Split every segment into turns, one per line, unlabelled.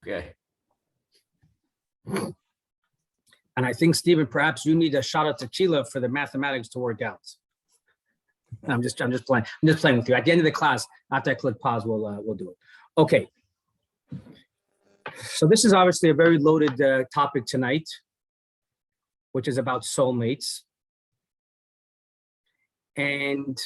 Okay. And I think, Stephen, perhaps you need a shot of tequila for the mathematics to work out. I'm just playing. I'm just playing with you. At the end of the class, after I click pause, we'll do it. Okay. So this is obviously a very loaded topic tonight, which is about soulmates. And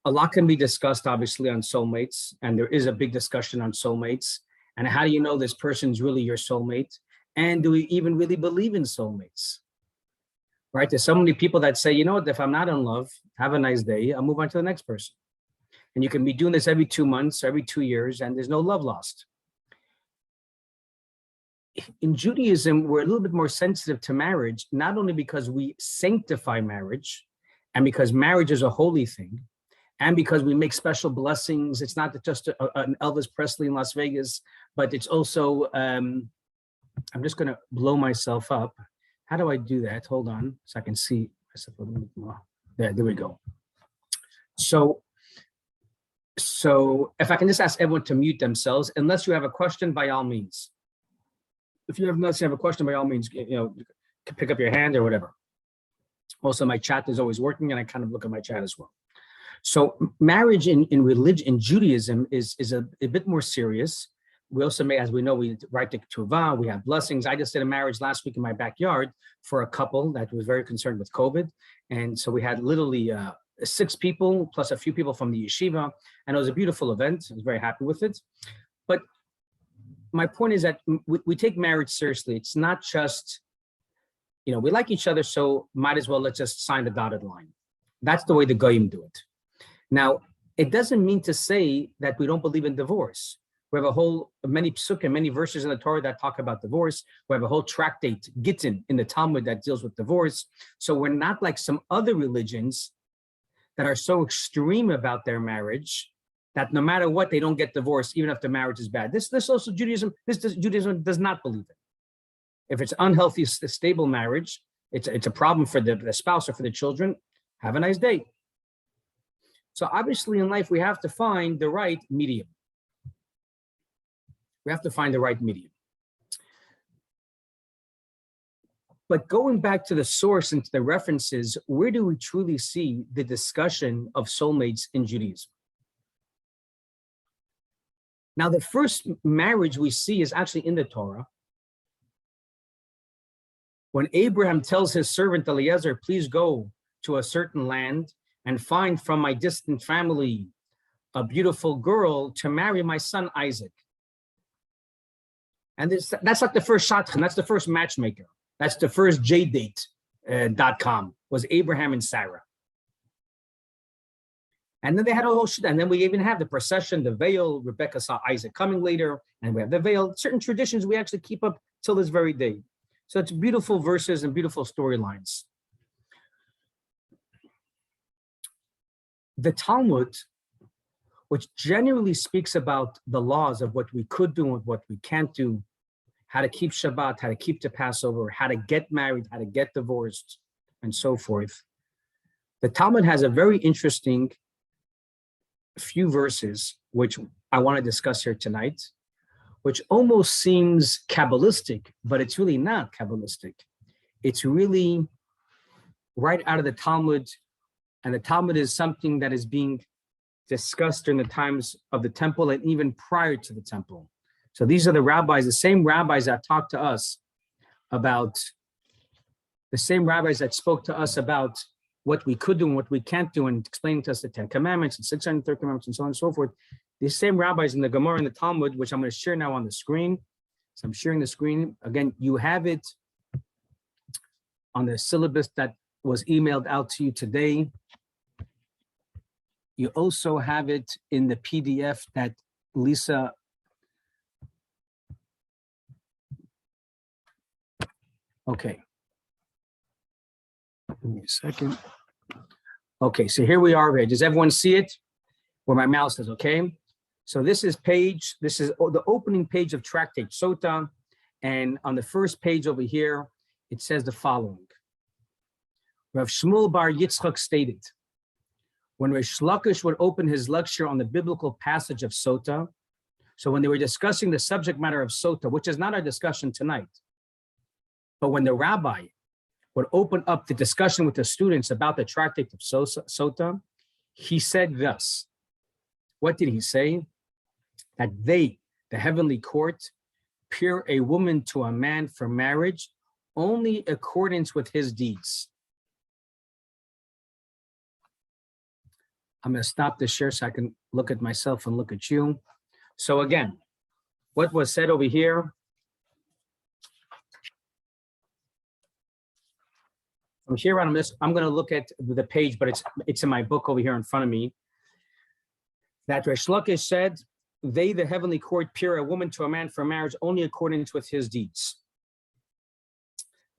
a lot can be discussed, obviously, on soulmates. And there is a big discussion on soulmates. And how do you know this person's really your soulmate? And do we even really believe in soulmates? Right? There's so many people that say, you know what, if I'm not in love, have a nice day, I'll move on to the next person. And you can be doing this every 2 months, every 2 years, and there's no love lost. In Judaism, we're a little bit more sensitive to marriage, not only because we sanctify marriage, and because marriage is a holy thing, and because we make special blessings. It's not just an Elvis Presley in Las Vegas, but it's also, I'm just going to blow myself up. How do I do that? Hold on, so I can see myself a little bit more. There we go. So if I can just ask everyone to mute themselves, unless you have a question, by all means. If you have a question, by all means, pick up your hand or whatever. Also, my chat is always working, and I kind of look at my chat as well. So marriage in religion, in Judaism, is a bit more serious. We also may, as we know, we write the tuvah, we have blessings. I just did a marriage last week in my backyard for a couple that was very concerned with COVID. And so we had literally 6 people plus a few people from the yeshiva, and it was a beautiful event. I was very happy with it. But my point is that we take marriage seriously. It's not just, we like each other, so might as well let's just sign the dotted line. That's the way the Goyim do it. Now, it doesn't mean to say that we don't believe in divorce. We have many psukim, many verses in the Torah that talk about divorce. We have a whole tractate, Gittin, in the Talmud that deals with divorce. So we're not like some other religions that are so extreme about their marriage that no matter what, they don't get divorced, even if the marriage is bad. This also Judaism does not believe it. If it's unhealthy, stable marriage, it's a problem for the spouse or for the children. Have a nice day. So obviously in life, we have to find the right medium. We have to find the right medium. But going back to the source and to the references, where do we truly see the discussion of soulmates in Judaism? Now, the first marriage we see is actually in the Torah. When Abraham tells his servant Eliezer, please go to a certain land and find from my distant family a beautiful girl to marry my son Isaac. And that's like the first shadchan, that's the first matchmaker. That's the first JDate.com was Abraham and Sarah. And then they had a whole shit. And then we even have the procession, the veil. Rebecca saw Isaac coming later, and we have the veil. Certain traditions we actually keep up till this very day. So it's beautiful verses and beautiful storylines. The Talmud, which generally speaks about the laws of what we could do and what we can't do, how to keep Shabbat, how to keep the Passover, how to get married, how to get divorced, and so forth. The Talmud has a very interesting few verses, which I want to discuss here tonight, which almost seems Kabbalistic, but it's really not Kabbalistic. It's really right out of the Talmud, and the Talmud is something that is being discussed during the times of the temple and even prior to the temple. So these are the rabbis, the same rabbis that talked to us about, the same rabbis that spoke to us about what we could do and what we can't do, and explaining to us the 10 Commandments and 630 Commandments and so on and so forth. These same rabbis in the Gemara and the Talmud, which I'm going to share now on the screen. So I'm sharing the screen. Again, you have it on the syllabus that was emailed out to you today. You also have it in the PDF that Lisa okay. Give me a second. Okay, so here we are. Does everyone see it? Where my mouse is, okay? So this is the opening page of Tractate Sota. And on the first page over here, it says the following. Rav Shmuel Bar Yitzchak stated, when Rish Lakish would open his lecture on the biblical passage of Sota, So when they were discussing the subject matter of sota, which is not our discussion tonight, but when the rabbi would open up the discussion with the students about the tractate of sota, he said thus. What did he say? That they, the heavenly court, peer a woman to a man for marriage only accordance with his deeds. I'm going to stop the share so I can look at myself and look at you. So again, what was said over here, from here on, I'm going to look at the page, but it's in my book over here in front of me, that Reish Lakish said, they, the heavenly court, peer a woman to a man for marriage only according to his deeds.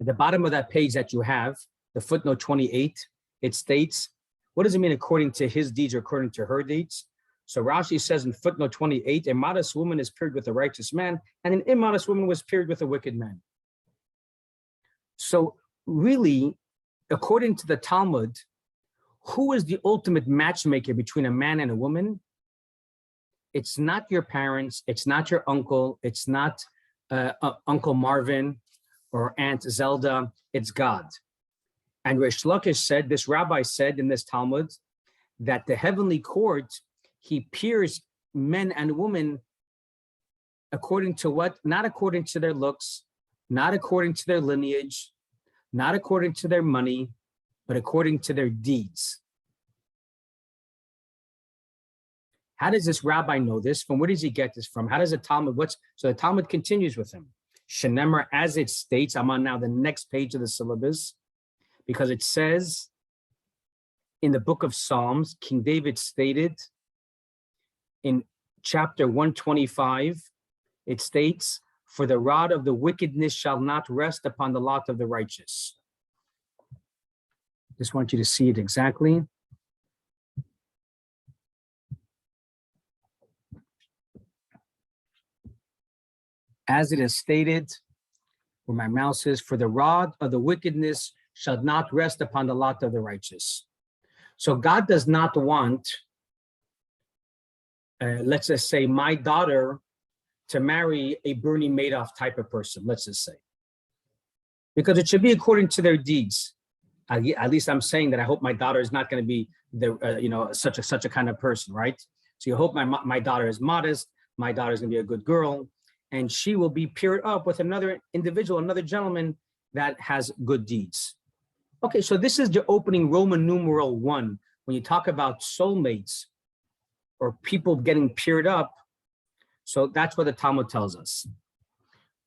At the bottom of that page that you have, the footnote 28, it states, what does it mean according to his deeds or according to her deeds? So Rashi says in footnote 28, a modest woman is paired with a righteous man, and an immodest woman was paired with a wicked man. So really, according to the Talmud, who is the ultimate matchmaker between a man and a woman? It's not your parents, it's not your uncle, it's not Uncle Marvin or Aunt Zelda, it's God. And Reish Lakish said, this rabbi said in this Talmud, that the heavenly court, he peers men and women according to what? Not according to their looks, not according to their lineage, not according to their money, but according to their deeds. How does this rabbi know this? From where does he get this from? How does the Talmud, so the Talmud continues with him. Shenemar, as it states, I'm on now the next page of the syllabus, because it says in the book of Psalms, King David stated in chapter 125, it states, for the rod of the wickedness shall not rest upon the lot of the righteous. Just want you to see it exactly. As it is stated, where my mouse is, for the rod of the wickedness shall not rest upon the lot of the righteous. So God does not want, let's just say, my daughter to marry a Bernie Madoff type of person, let's just say. Because it should be according to their deeds. At least I'm saying that I hope my daughter is not going to be such a kind of person, right? So you hope my daughter is modest, my daughter is going to be a good girl, and she will be paired up with another individual, another gentleman that has good deeds. Okay, so this is the opening Roman numeral 1. When you talk about soulmates or people getting paired up, so that's what the Talmud tells us.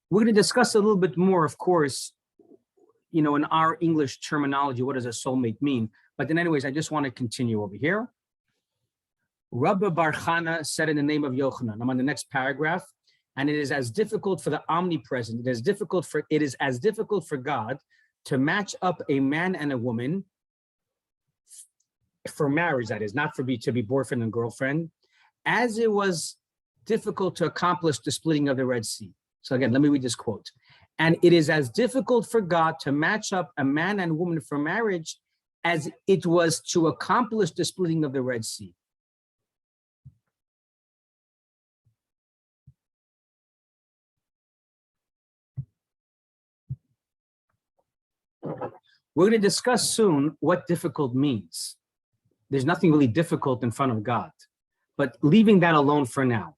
We're going to discuss a little bit more, of course, in our English terminology, what does a soulmate mean? But then anyways, I just want to continue over here. Rabbi Bar Chana said in the name of Yochanan, I'm on the next paragraph, and it is as difficult for the omnipresent, it is as difficult for God to match up a man and a woman for marriage, that is, not to be boyfriend and girlfriend, as it was difficult to accomplish the splitting of the Red Sea. So again, let me read this quote. And it is as difficult for God to match up a man and woman for marriage as it was to accomplish the splitting of the Red Sea. We're going to discuss soon what difficult means. There's nothing really difficult in front of God, but leaving that alone for now.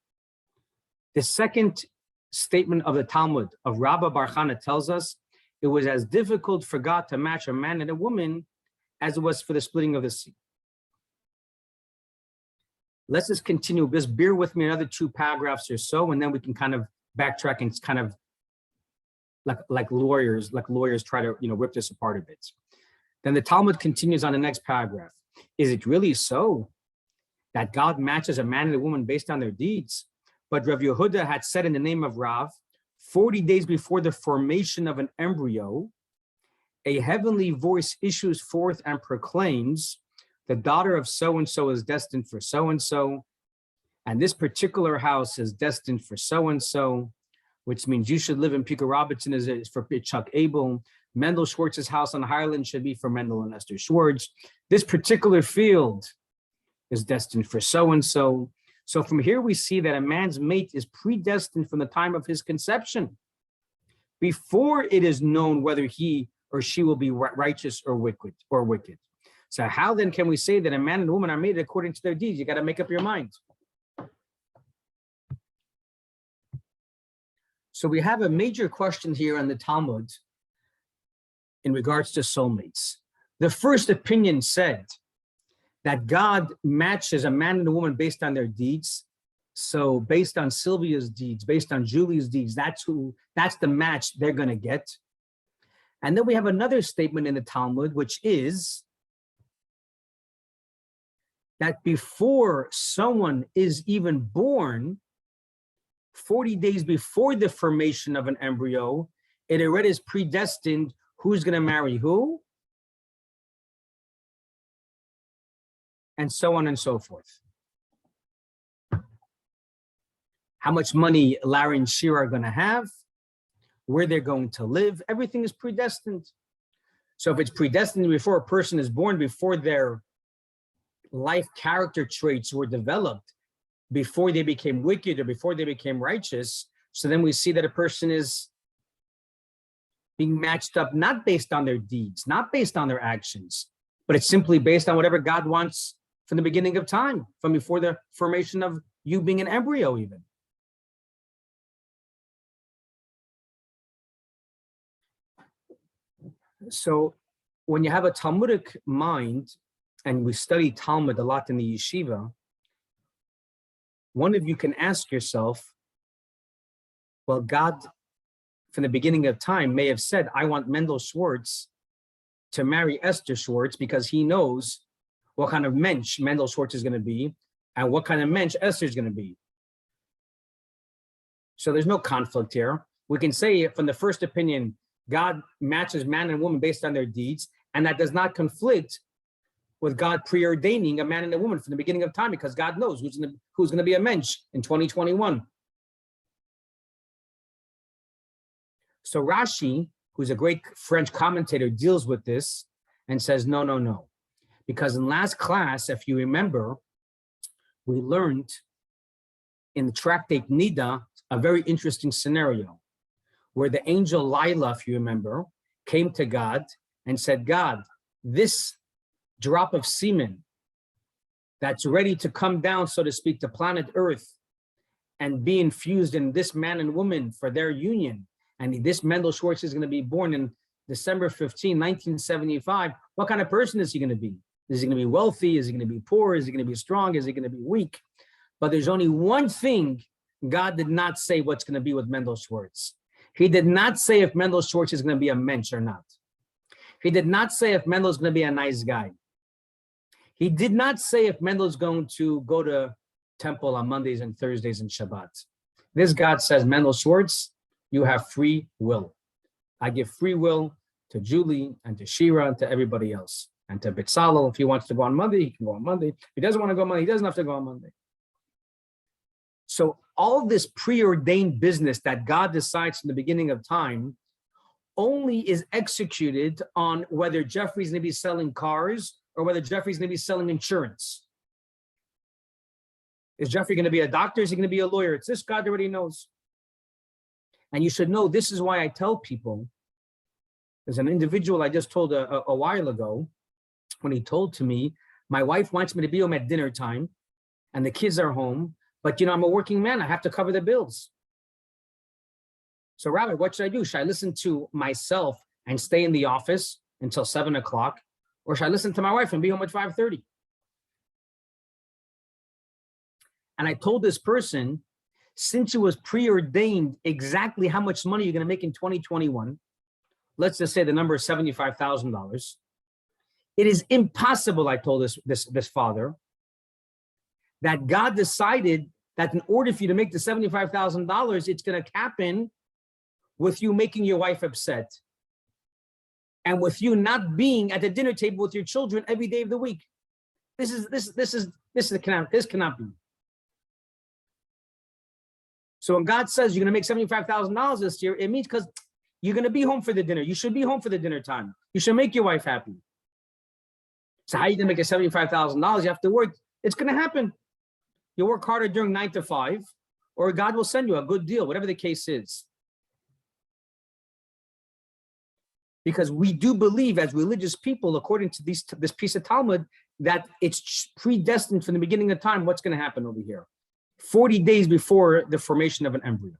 The second statement of the Talmud of Rabbi Bar Chana tells us it was as difficult for God to match a man and a woman as it was for the splitting of the sea. Let's just continue. Just bear with me another 2 paragraphs or so, and then we can kind of backtrack and kind of like lawyers try to rip this apart a bit. Then the Talmud continues on the next paragraph. Is it really so that God matches a man and a woman based on their deeds? But Rav Yehuda had said in the name of Rav, 40 days before the formation of an embryo, a heavenly voice issues forth and proclaims, the daughter of so-and-so is destined for so-and-so, and this particular house is destined for so-and-so, which means you should live in Pico Robertson is for Chuck Abel. Mendel Schwartz's house on Highland should be for Mendel and Esther Schwartz. This particular field is destined for so-and-so. So from here, we see that a man's mate is predestined from the time of his conception, before it is known whether he or she will be righteous or wicked. So how then can we say that a man and a woman are made according to their deeds? You got to make up your mind. So we have a major question here in the Talmud in regards to soulmates. The first opinion said that God matches a man and a woman based on their deeds. So based on Sylvia's deeds, based on Julie's deeds, that's the match they're going to get. And then we have another statement in the Talmud, which is that before someone is even born, 40 days before the formation of an embryo, it already is predestined who's going to marry who, and so on and so forth. How much money Larry and Shira are going to have, where they're going to live, everything is predestined. So if it's predestined before a person is born, before their life character traits were developed, before they became wicked or before they became righteous, so then we see that a person is being matched up not based on their deeds, not based on their actions, but it's simply based on whatever God wants from the beginning of time, from before the formation of you being an embryo even. So when you have a Talmudic mind, and we study Talmud a lot in the yeshiva, one of you can ask yourself, well, God, from the beginning of time, may have said, I want Mendel Schwartz to marry Esther Schwartz because he knows what kind of mensch Mendel Schwartz is going to be and what kind of mensch Esther is going to be. So there's no conflict here. We can say from the first opinion, God matches man and woman based on their deeds, and that does not conflict with God preordaining a man and a woman from the beginning of time, because God knows who's going to be a mensch in 2021. So Rashi, who's a great French commentator, deals with this and says, no, no, no. Because in last class, if you remember, we learned in the tractate Nida a very interesting scenario where the angel Lila, if you remember, came to God and said, God, this drop of semen that's ready to come down, so to speak, to planet Earth and be infused in this man and woman for their union, and this Mendel Schwartz is going to be born in December 15, 1975, what kind of person is he going to be? Is he going to be wealthy? Is he going to be poor? Is he going to be strong? Is he going to be weak? But there's only one thing God did not say what's going to be with Mendel Schwartz. He did not say if Mendel Schwartz is going to be a mensch or not. He did not say if Mendel is going to be a nice guy. He did not say if Mendel is going to go to temple on Mondays and Thursdays and Shabbat. This God says, Mendel Schwartz, you have free will. I give free will to Julie and to Shira and to everybody else. And to Bitzalel, if he wants to go on Monday, he can go on Monday. If he doesn't want to go on Monday, he doesn't have to go on Monday. So all this preordained business that God decides from the beginning of time only is executed on whether Jeffrey's going to be selling cars or whether Jeffrey's going to be selling insurance. Is Jeffrey going to be a doctor? Is he going to be a lawyer? It's this God already knows. And you should know, this is why I tell people, there's an individual I just told a while ago, when he told to me, my wife wants me to be home at dinner time and the kids are home, but I'm a working man, I have to cover the bills. So Rabbi, what should I do? Should I listen to myself and stay in the office until 7 o'clock? Or should I listen to my wife and be home at 5:30? And I told this person, since it was preordained exactly how much money you're going to make in 2021, let's just say the number is $75,000. It is impossible, I told this father, that God decided that in order for you to make the $75,000, it's going to happen with you making your wife upset and with you not being at the dinner table with your children every day of the week. This cannot be. So when God says you're going to make $75,000 this year, it means because you're going to be home for the dinner. You should be home for the dinner time. You should make your wife happy. So how are you going to make a $75,000? You have to work. It's going to happen. You work harder during 9 to 5, or God will send you a good deal, whatever the case is. Because we do believe as religious people, according to this piece of Talmud, that it's predestined from the beginning of time what's going to happen over here. 40 days before the formation of an embryo.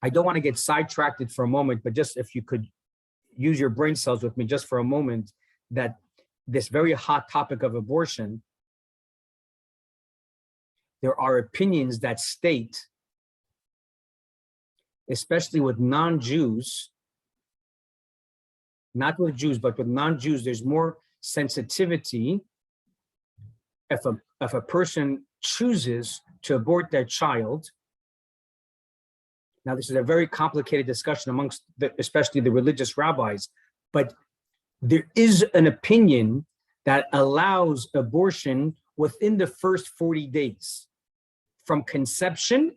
I don't want to get sidetracked for a moment, but just if you could use your brain cells with me just for a moment, that this very hot topic of abortion, there are opinions that state, especially with non-Jews, not with Jews, but with non-Jews, there's more sensitivity if a person chooses to abort their child. Now, this is a very complicated discussion amongst especially the religious rabbis, but there is an opinion that allows abortion within the first 40 days from conception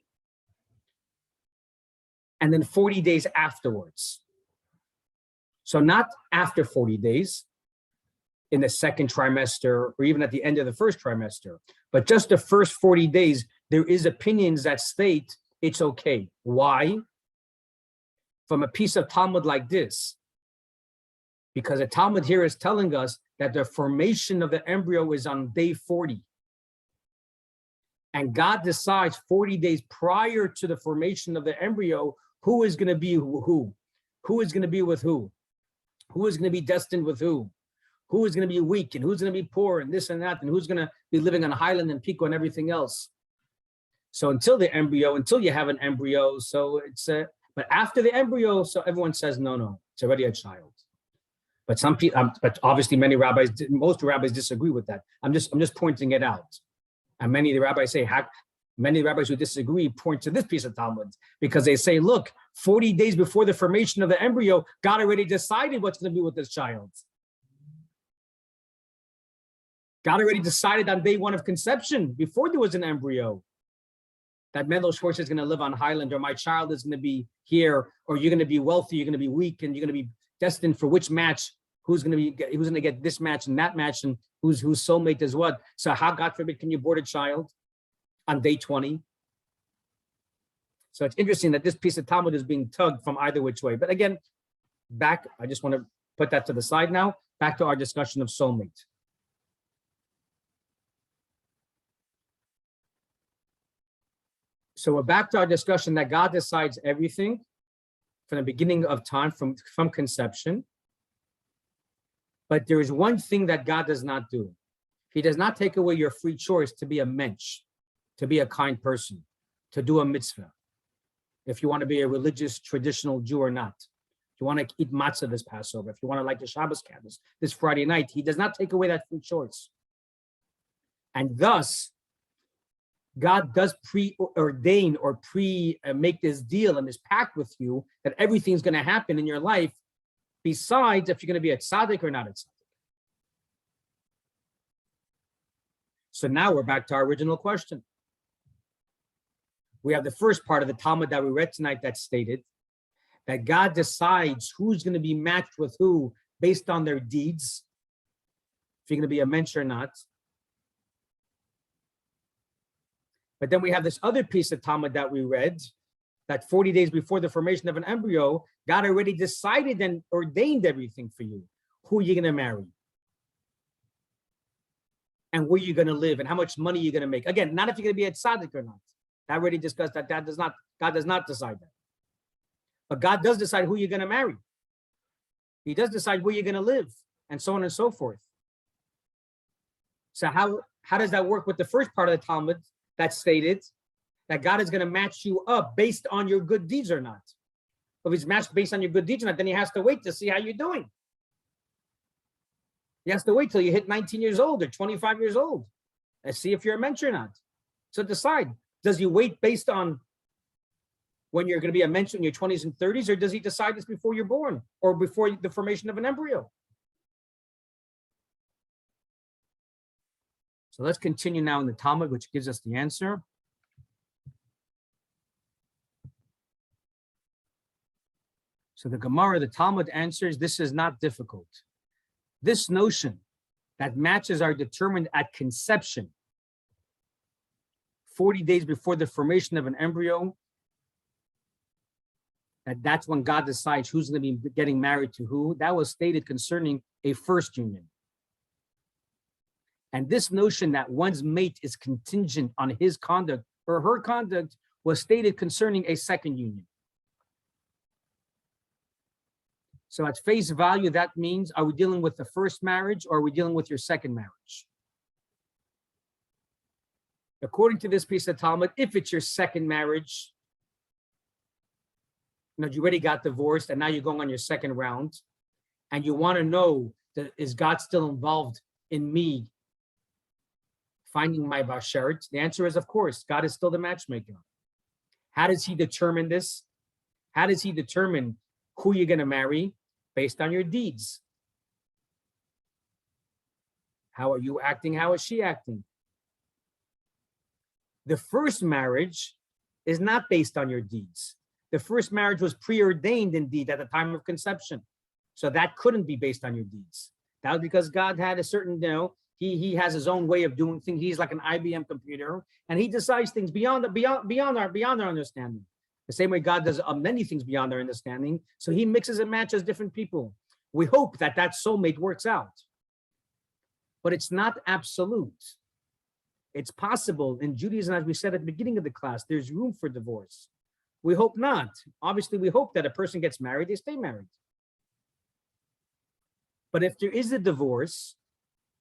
and then 40 days afterwards. So not after 40 days in the second trimester or even at the end of the first trimester, but just the first 40 days, there is opinions that state it's okay. Why? From a piece of Talmud like this, because the Talmud here is telling us that the formation of the embryo is on day 40. And God decides 40 days prior to the formation of the embryo, who is going to be who is going to be with who is going to be destined with who is going to be weak and who's going to be poor and this and that, and who's going to be living on Highland and Pico and everything else. So until you have an embryo, so it's but after the embryo, so everyone says no, it's already a child. But some people, but obviously most rabbis disagree with that. I'm just pointing it out, and many of the rabbis say, many rabbis who disagree point to this piece of Talmud because they say, look, 40 days before the formation of the embryo, God already decided what's going to be with this child. God already decided on day 1 of conception before there was an embryo that Mendel Schwartz is going to live on Highland, or my child is going to be here, or you're going to be wealthy, you're going to be weak, and you're going to be destined for which match, who's going to get this match and that match, and whose soulmate is what. So how, God forbid, can you abort a child on day 20? So it's interesting that this piece of Talmud is being tugged from either which way. But again, I just want to put that to the side now, back to our discussion of soulmate. So we're back to our discussion that God decides everything from the beginning of time, from conception. But there is one thing that God does not do. He does not take away your free choice to be a mensch, to be a kind person, to do a mitzvah. If you want to be a religious, traditional Jew or not. If you want to eat matzah this Passover, if you want to light the Shabbos candles this Friday night, he does not take away that free choice. And thus, God does preordain or make this deal and this pact with you that everything's going to happen in your life, besides if you're going to be a tzaddik or not a tzaddik. So now we're back to our original question. We have the first part of the Talmud that we read tonight that stated that God decides who's going to be matched with who based on their deeds, if you're going to be a mensch or not. But then we have this other piece of Talmud that we read, that 40 days before the formation of an embryo, God already decided and ordained everything for you, who you're going to marry, and where you're going to live, and how much money you're going to make. Again, not if you're going to be a tzaddik or not. I already discussed that. God does not decide that. But God does decide who you're going to marry. He does decide where you're going to live, and so on and so forth. So how does that work with the first part of the Talmud that stated that God is going to match you up based on your good deeds or not? If he's matched based on your good deeds or not, then he has to wait to see how you're doing. He has to wait till you hit 19 years old or 25 years old and see if you're a mensch or not. So decide, does he wait based on when you're going to be a mensch in your 20s and 30s, or does he decide this before you're born or before the formation of an embryo? So let's continue now in the Talmud, which gives us the answer. So the Gemara, the Talmud answers, this is not difficult. This notion that matches are determined at conception 40 days before the formation of an embryo, that's when God decides who's going to be getting married to who. That was stated concerning a first union. And this notion that one's mate is contingent on his conduct or her conduct was stated concerning a second union. So at face value, that means, are we dealing with the first marriage or are we dealing with your second marriage? According to this piece of Talmud, if it's your second marriage, you already got divorced and now you're going on your second round and you want to know, is God still involved in me finding my bashert? The answer is, of course, God is still the matchmaker. How does he determine this? How does he determine who you're going to marry? Based on your deeds. How are you acting? How is she acting? The first marriage is not based on your deeds. The first marriage was preordained indeed at the time of conception. So that couldn't be based on your deeds. That was because God had a certain, he has his own way of doing things. He's like an IBM computer, and he decides things beyond our understanding. The same way God does many things beyond our understanding. So he mixes and matches different people. We hope that soulmate works out. But it's not absolute. It's possible in Judaism, as we said at the beginning of the class, there's room for divorce. We hope not. Obviously, we hope that a person gets married, they stay married. But if there is a divorce,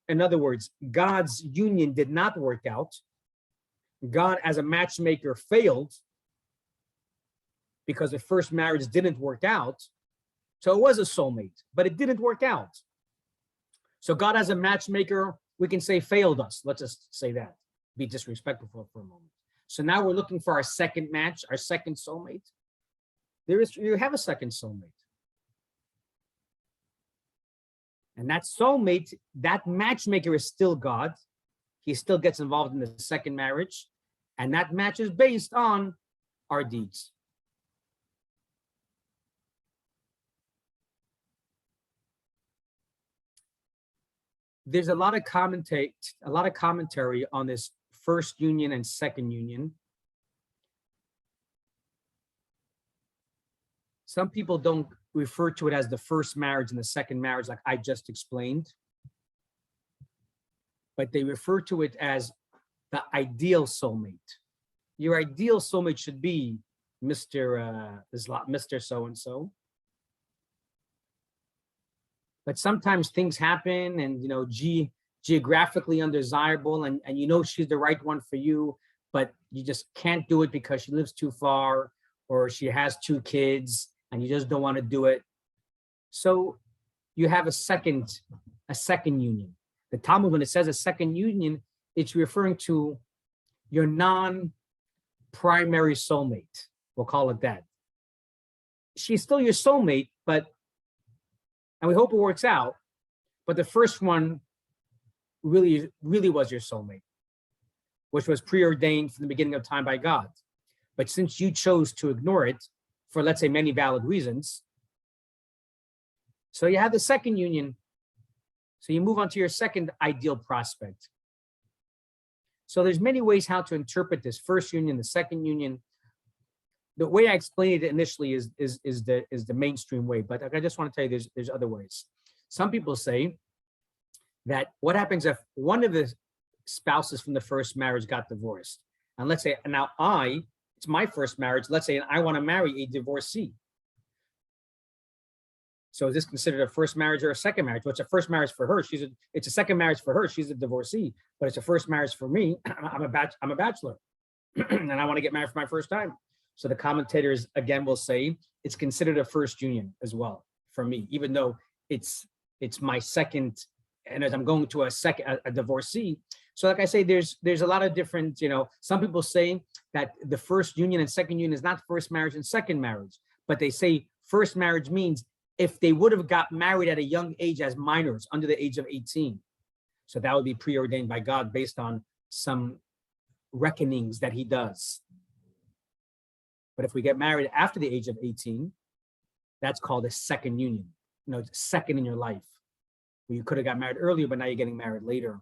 in other words, God's union did not work out, God as a matchmaker failed, because the first marriage didn't work out. So it was a soulmate, but it didn't work out. So God as a matchmaker, we can say failed us. Let's just say that, be disrespectful for a moment. So now we're looking for our second match, our second soulmate. You have a second soulmate. And that soulmate, that matchmaker is still God. He still gets involved in the second marriage. And that match is based on our deeds. There's a lot of commentary on this first union and second union. Some people don't refer to it as the first marriage and the second marriage, like I just explained, but they refer to it as the ideal soulmate. Your ideal soulmate should be Mr. So-and-so. But sometimes things happen and, geographically undesirable and she's the right one for you, but you just can't do it because she lives too far or she has 2 kids and you just don't want to do it. So you have a second union. The Talmud, when it says a second union, it's referring to your non-primary soulmate. We'll call it that. She's still your soulmate, and we hope it works out, but the first one really was your soulmate, which was preordained from the beginning of time by God. But since you chose to ignore it for, let's say, many valid reasons, so you have the second union. So you move on to your second ideal prospect. So there's many ways how to interpret this first union, the second union. The way I explained it initially is the mainstream way, but I just want to tell you there's other ways. Some people say that what happens if one of the spouses from the first marriage got divorced, and let's say now it's my first marriage, let's say, and I want to marry a divorcee. So is this considered a first marriage or a second marriage? Well, it's a first marriage for her. It's a second marriage for her. She's a divorcee, but it's a first marriage for me. I'm a bachelor, and I want to get married for my first time. So the commentators again will say it's considered a first union as well for me, even though it's my second, and as I'm going to a divorcee. So like I say, there's a lot of different, some people say that the first union and second union is not first marriage and second marriage, but they say first marriage means if they would have got married at a young age as minors under the age of 18. So that would be preordained by God based on some reckonings that he does. But if we get married after the age of 18, that's called a second union. Second in your life. Where you could have got married earlier, but now you're getting married later.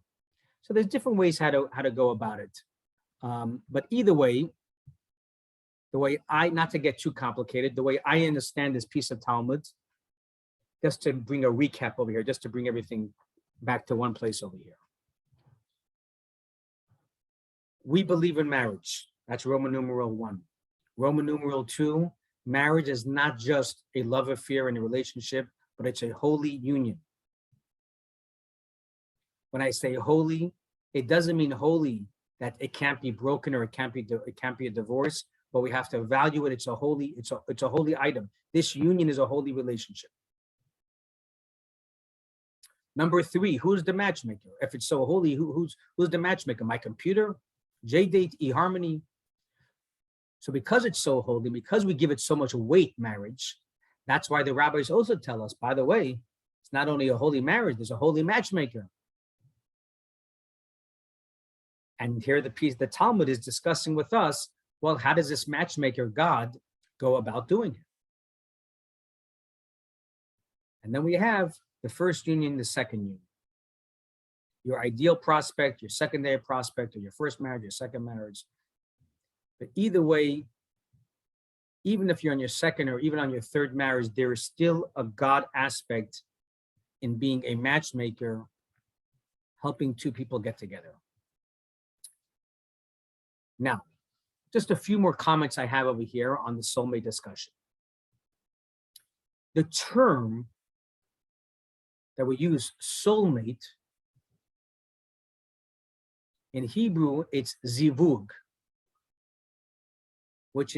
So there's different ways how to go about it. But either way, the way not to get too complicated, the way I understand this piece of Talmud, just to bring a recap over here, just to bring everything back to one place over here. We believe in marriage. That's Roman numeral 1. Roman numeral 2, marriage is not just a love affair and a relationship, but it's a holy union. When I say holy, it doesn't mean holy that it can't be broken or it can't be a divorce, but we have to value it. It's a holy item. This union is a holy relationship. Number 3, who's the matchmaker? If it's so holy, who's the matchmaker? My computer, JDate, eHarmony. So because it's so holy, because we give it so much weight, marriage, that's why the rabbis also tell us, by the way, it's not only a holy marriage, there's a holy matchmaker. And here the Talmud is discussing with us, well, how does this matchmaker, God, go about doing it? And then we have the first union, the second union. Your ideal prospect, your secondary prospect, or your first marriage, your second marriage. But either way, even if you're on your second or even on your third marriage, there is still a God aspect in being a matchmaker, helping two people get together. Now, just a few more comments I have over here on the soulmate discussion. The term that we use, soulmate, in Hebrew, it's zivug, which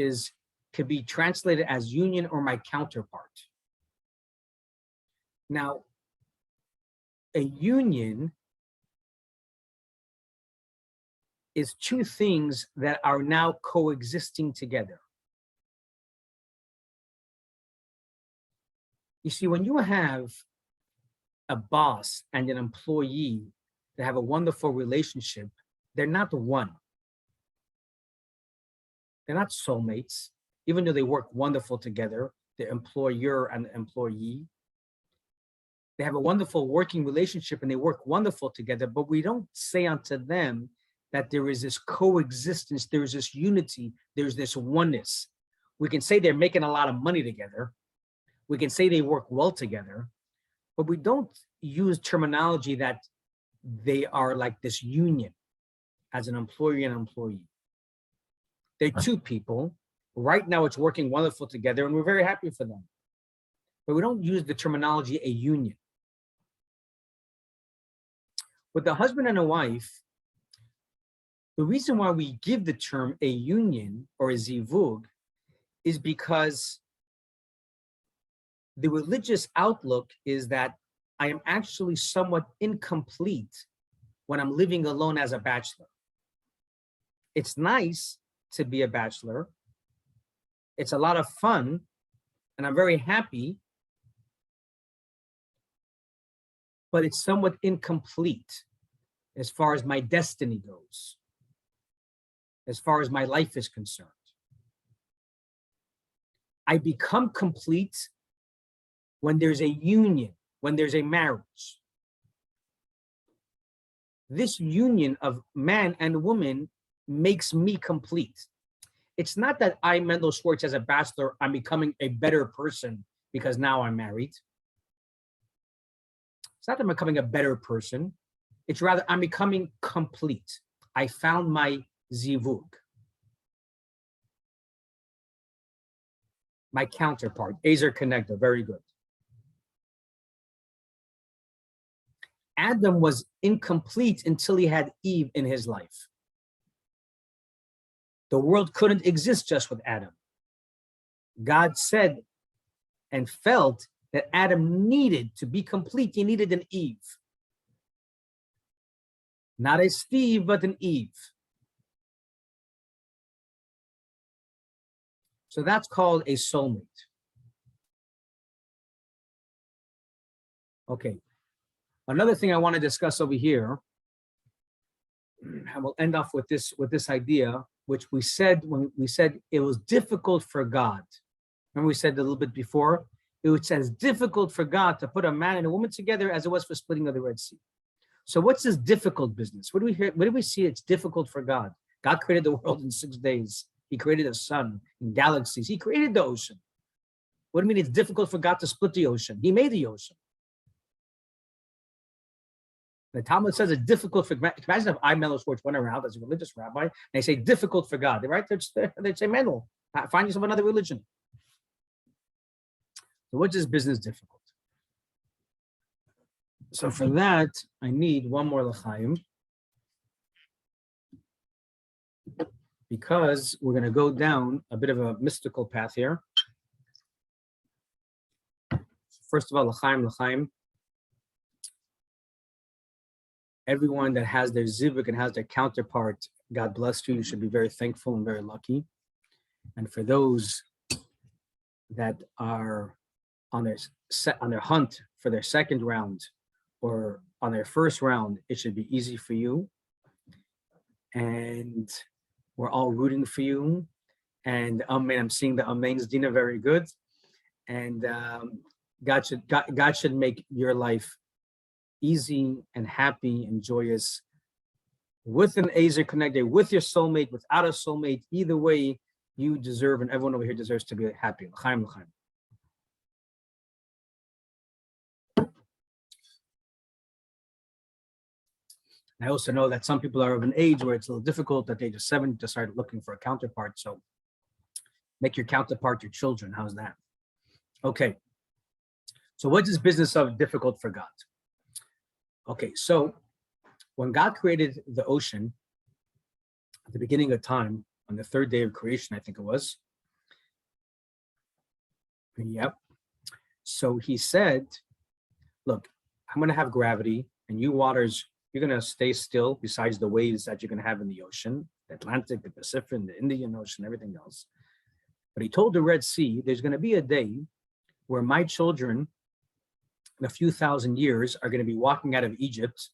could be translated as union or my counterpart. Now, a union is two things that are now coexisting together. You see, when you have a boss and an employee that have a wonderful relationship, they're not one. They're not soulmates, even though they work wonderful together, the employer and the employee. They have a wonderful working relationship and they work wonderful together, but we don't say unto them that there is this coexistence, there is this unity, there's this oneness. We can say they're making a lot of money together. We can say they work well together, but we don't use terminology that they are like this union as an employee and employee. They're two people. Right now it's working wonderful together and we're very happy for them. But we don't use the terminology a union. With the husband and a wife, the reason why we give the term a union or a zivug is because the religious outlook is that I am actually somewhat incomplete when I'm living alone as a bachelor. It's nice to be a bachelor. It's a lot of fun, and I'm very happy, but it's somewhat incomplete as far as my destiny goes, as far as my life is concerned. I become complete when there's a union, when there's a marriage. This union of man and woman makes me complete. It's not that I, Mendel Schwartz, as a bachelor, I'm becoming a better person because now I'm married. It's not that I'm becoming a better person. It's rather I'm becoming complete. I found my zivug, my counterpart, Ezer connector, very good. Adam was incomplete until he had Eve in his life. The world couldn't exist just with Adam. God said and felt that Adam needed to be complete. He needed an Eve. Not a Steve, but an Eve. So that's called a soulmate. Okay. Another thing I want to discuss over here, and we'll end off with this idea, which we said when we said it was difficult for God. Remember we said a little bit before, it was as difficult for God to put a man and a woman together as it was for splitting of the Red Sea. So what's this difficult business? What do we hear? What do we see? It's difficult for God. God created the world in 6 days. He created the sun and galaxies. He created the ocean. What do you mean it's difficult for God to split the ocean? He made the ocean. The Talmud says it's difficult for, imagine if I, Mendel Schwartz, went around as a religious rabbi, and they say difficult for God. Right? They'd say, Mendel, find yourself another religion. So what's this business difficult? So for that, I need one more l'chaim, because we're going to go down a bit of a mystical path here. First of all, l'chaim. Everyone that has their zivuk and has their counterpart, God bless you. You should be very thankful and very lucky. And for those that are on their hunt for their second round or on their first round, it should be easy for you. And we're all rooting for you. And amen, I'm seeing the amens, Dina, very good. And God should make your life easy and happy and joyous with an Azer connected, with your soulmate, without a soulmate. Either way, you deserve, and everyone over here deserves to be happy. L'chaim, l'chaim. I also know that some people are of an age where it's a little difficult at the age of 7 to start looking for a counterpart. So make your counterpart your children. How's that? Okay. So what's this business of difficult for God? Okay, so when God created the ocean at the beginning of time, on the 3rd day of creation, I think it was. Yep. So he said, look, I'm going to have gravity, and you waters, you're going to stay still besides the waves that you're going to have in the ocean, the Atlantic, the Pacific, the Indian Ocean, everything else. But he told the Red Sea, there's going to be a day where my children, in a few thousand years, are going to be walking out of Egypt,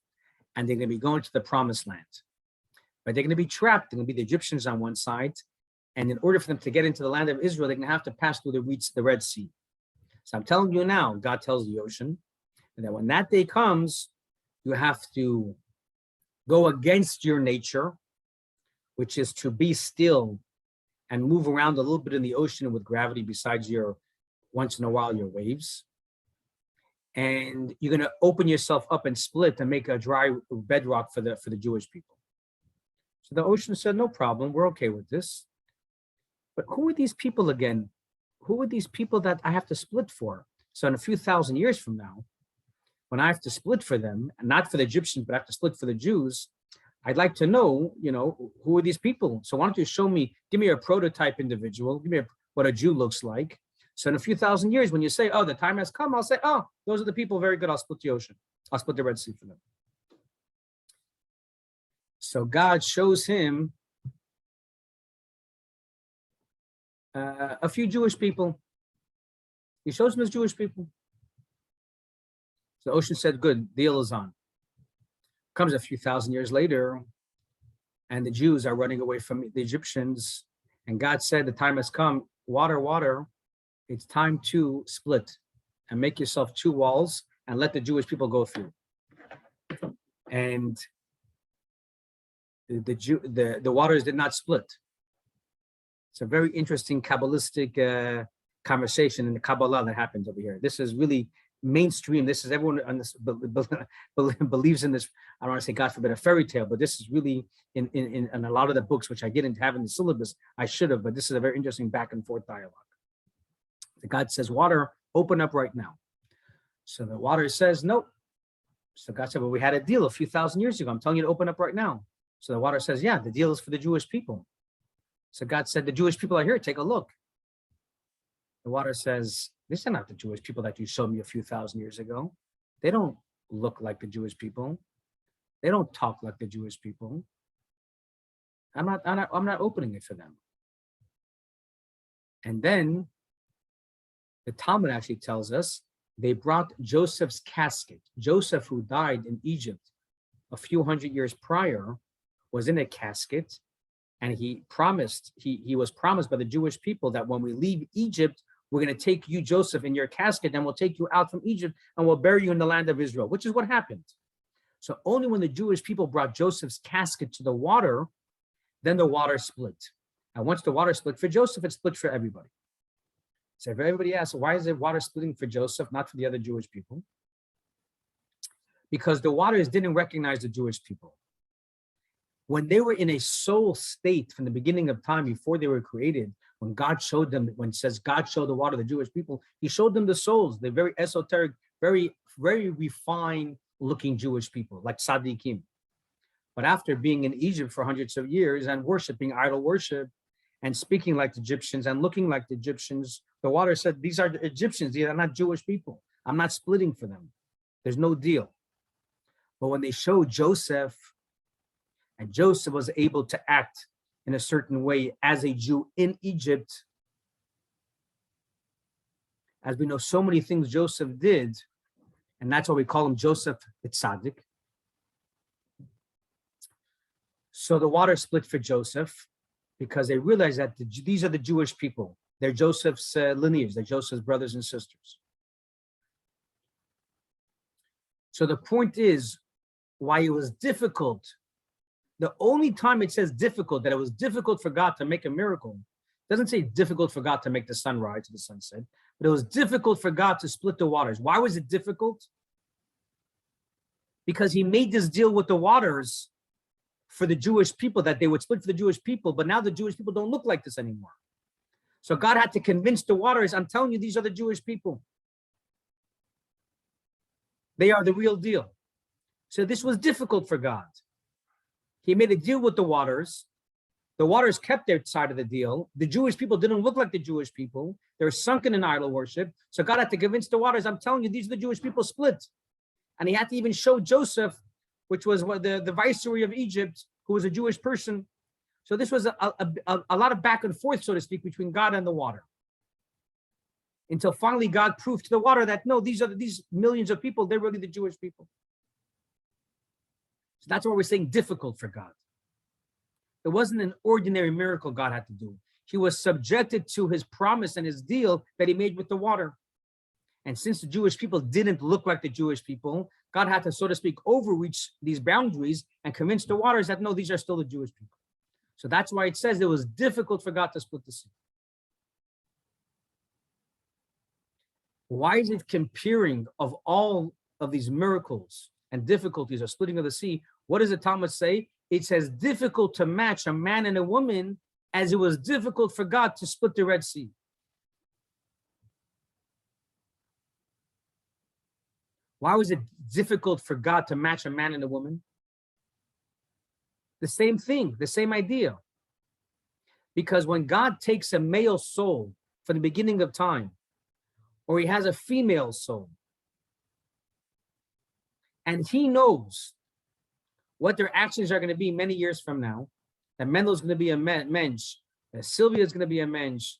and they're going to be going to the promised land. But they're going to be trapped. They're going to be the Egyptians on one side. And in order for them to get into the land of Israel, they're going to have to pass through the Red Sea. So I'm telling you now, God tells the ocean, and that when that day comes, you have to go against your nature, which is to be still and move around a little bit in the ocean with gravity besides your, once in a while, your waves. And you're going to open yourself up and split and make a dry bedrock for the Jewish people. So the ocean said, no problem, we're okay with this. But who are these people again? Who are these people that I have to split for? So in a few thousand years from now, when I have to split for them, and not for the Egyptians, but I have to split for the Jews, I'd like to know, who are these people? So why don't you show me, give me a prototype individual, give me what a Jew looks like. So in a few thousand years, when you say, oh, the time has come, I'll say, oh, those are the people, very good, I'll split the ocean. I'll split the Red Sea for them. So God shows him a few Jewish people. He shows him his Jewish people. So the ocean said, good, deal is on. Comes a few thousand years later, and the Jews are running away from the Egyptians. And God said, the time has come, water, it's time to split and make yourself 2 walls and let the Jewish people go through. And the waters did not split. It's a very interesting Kabbalistic conversation in the Kabbala that happens over here. This is really mainstream. This is everyone on this believes in this. I don't want to say, God forbid, a fairy tale, but this is really in a lot of the books, which I didn't have in the syllabus. I should have, but this is a very interesting back and forth dialogue. The God says, water, open up right now. So the water says, nope. So God said, well, we had a deal a few thousand years ago. I'm telling you to open up right now. So the water says, yeah, the deal is for the Jewish people. So God said, the Jewish people are here. Take a look. The water says, these are not the Jewish people that you showed me a few thousand years ago. They don't look like the Jewish people. They don't talk like the Jewish people. I'm not opening it for them. And then the Talmud actually tells us they brought Joseph's casket. Joseph, who died in Egypt a few hundred years prior, was in a casket, and he was promised by the Jewish people that when we leave Egypt, we're going to take you, Joseph, in your casket, and we'll take you out from Egypt, and we'll bury you in the land of Israel, which is what happened. So only when the Jewish people brought Joseph's casket to the water, Then the water split. And once the water split for Joseph, it split for everybody. So if everybody asks, why is the water splitting for Joseph, not for the other Jewish people? Because the waters didn't recognize the Jewish people. When they were in a soul state from the beginning of time, before they were created, when God showed them, when it says God showed the water to the Jewish people, he showed them the souls, the very esoteric, very, very refined looking Jewish people, like tzaddikim. But after being in Egypt for hundreds of years and worshiping idol worship and speaking like the Egyptians and looking like the Egyptians, the water said, these are the Egyptians, these are not Jewish people. I'm not splitting for them. There's no deal. But when they showed Joseph, and Joseph was able to act in a certain way as a Jew in Egypt, as we know so many things Joseph did, and that's why we call him Joseph the Tzaddik. So the water split for Joseph because they realized that these are the Jewish people. They're Joseph's lineage, they're Joseph's brothers and sisters. So the point is, why it was difficult, the only time it says difficult, that it was difficult for God to make a miracle, it doesn't say difficult for God to make the sun rise to the sunset, but it was difficult for God to split the waters. Why was it difficult? Because he made this deal with the waters for the Jewish people, that they would split for the Jewish people, but now the Jewish people don't look like this anymore. So God had to convince the waters, I'm telling you, these are the Jewish people. They are the real deal. So this was difficult for God. He made a deal with the waters. The waters kept their side of the deal. The Jewish people didn't look like the Jewish people. They were sunken in idol worship. So God had to convince the waters, I'm telling you, these are the Jewish people split. And he had to even show Joseph, which was the viceroy of Egypt, who was a Jewish person. So this was a lot of back and forth, so to speak, between God and the water. Until finally God proved to the water that, no, these millions of people, they're really the Jewish people. So that's why we're saying difficult for God. It wasn't an ordinary miracle God had to do. He was subjected to his promise and his deal that he made with the water. And since the Jewish people didn't look like the Jewish people, God had to, so to speak, overreach these boundaries and convince the waters that, no, these are still the Jewish people. So that's why it says it was difficult for God to split the sea. Why is it comparing of all of these miracles and difficulties of splitting of the sea? What does the Talmud say? It says difficult to match a man and a woman as it was difficult for God to split the Red Sea. Why was it difficult for God to match a man and a woman? The same thing, the same idea. Because when God takes a male soul from the beginning of time, or he has a female soul, and he knows what their actions are going to be many years from now, that Mendel's going to be a mensch, that Sylvia is going to be a mensch,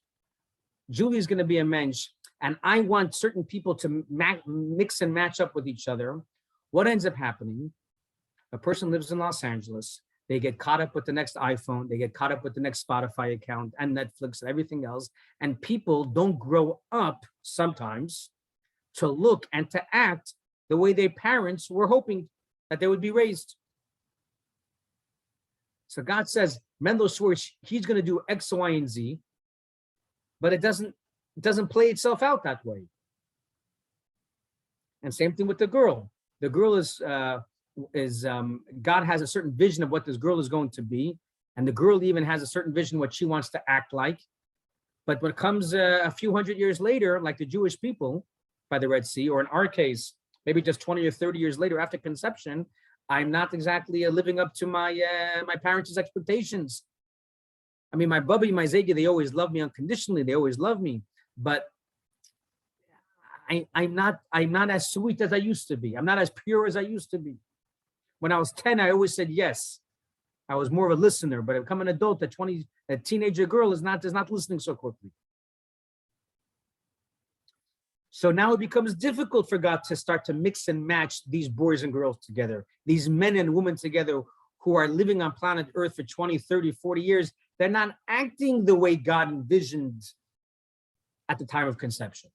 Julie is going to be a mensch, and I want certain people to mix and match up with each other. What ends up happening? A person lives in Los Angeles. They get caught up with the next iPhone. They get caught up with the next Spotify account and Netflix and everything else. And people don't grow up sometimes to look and to act the way their parents were hoping that they would be raised. So God says, Mendel swears he's going to do X, Y, and Z, but it doesn't play itself out that way. And same thing with the girl. The girl is God has a certain vision of what this girl is going to be, and the girl even has a certain vision what she wants to act like. But when it comes a few hundred years later, like the Jewish people by the Red Sea, or in our case, maybe just 20 or 30 years later after conception, I'm not exactly living up to my parents' expectations. I mean, my bubby, my zegi, they always love me unconditionally. They always love me, but I'm not as sweet as I used to be. I'm not as pure as I used to be. When I was 10, I always said yes. I was more of a listener, but I've become an adult. A teenager girl is not listening so quickly. So now it becomes difficult for God to start to mix and match these boys and girls together, these men and women together who are living on planet Earth for 20, 30, 40 years. They're not acting the way God envisioned at the time of conception.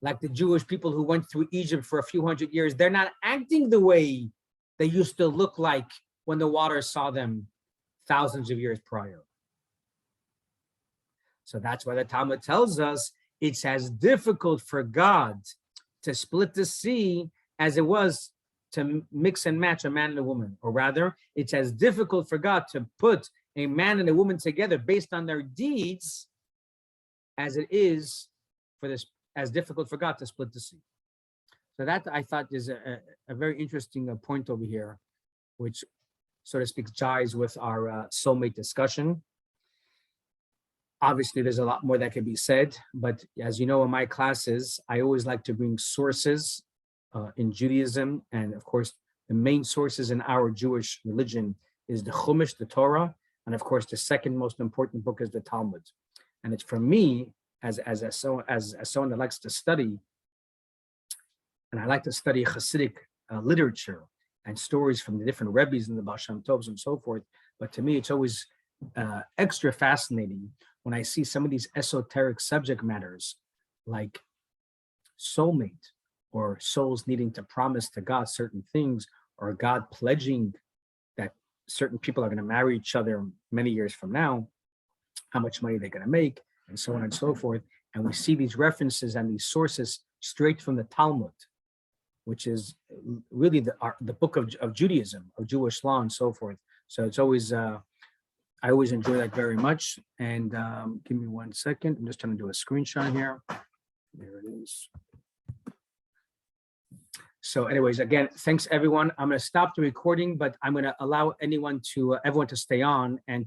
like the Jewish people who went through Egypt for a few hundred years, they're not acting the way they used to look like when the water saw them thousands of years prior. So that's why the Talmud tells us it's as difficult for God to split the sea as it was to mix and match a man and a woman. Or rather, it's as difficult for God to put a man and a woman together based on their deeds as it is as difficult for God to split the sea. So that, I thought, is a very interesting point over here, which, so to speak, jives with our soulmate discussion. Obviously, there's a lot more that can be said, but as you know, in my classes, I always like to bring sources in Judaism. And of course, the main sources in our Jewish religion is the Chumash, the Torah. And of course, the second most important book is the Talmud. And it's for me, as someone that likes to study, and I like to study Hasidic literature and stories from the different Rebbes and the Baal Shem Tovs and so forth. But to me, it's always extra fascinating when I see some of these esoteric subject matters like soulmate, or souls needing to promise to God certain things, or God pledging that certain people are going to marry each other many years from now, how much money they're going to make, and so on and so forth. And we see these references and these sources straight from the Talmud, which is really the book of Judaism, of Jewish law and so forth. So it's always, I always enjoy that very much. And give me 1 second. I'm just trying to do a screenshot here. There it is. So anyways, again, thanks everyone. I'm going to stop the recording, but I'm going to allow everyone to stay on and to